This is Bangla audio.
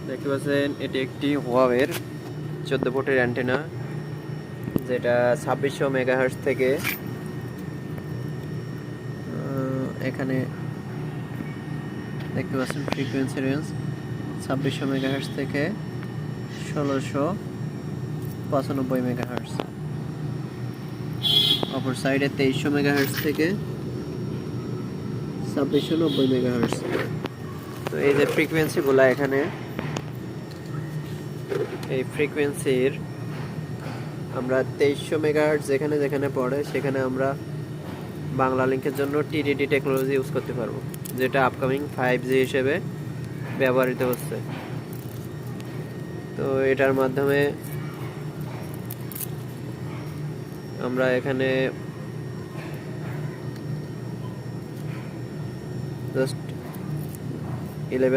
দেখতে পাচ্ছেন এটি একটি হুয়াওয়ের 14 ফুটের অ্যান্টেনা, যেটা 2600 মেগাহার্টজ থেকে এখানে দেখতে পাচ্ছেন ফ্রিকোয়েন্সি রেঞ্জ 2600 মেগাহার্টজ থেকে 1695 মেগাহার্টজ। অপর সাইডে 2300 মেগাহার্টজ থেকে 2690 মেগাহার্টজ। তো এই যে ফ্রিকোয়েন্সিগুলো এখানে, এই ফ্রিকোয়েন্সির আমরা 2300 মেগাহার্টজ যেখানে যেখানে পড়ে সেখানে আমরা বাংলা লিঙ্কের জন্য টিডিডি টেকনোলজি ইউজ করতে পারবো, যেটা আপকামিং 5G হিসেবে ব্যবহৃত হচ্ছে। তো এটার মাধ্যমে আমরা এখানে জাস্ট 11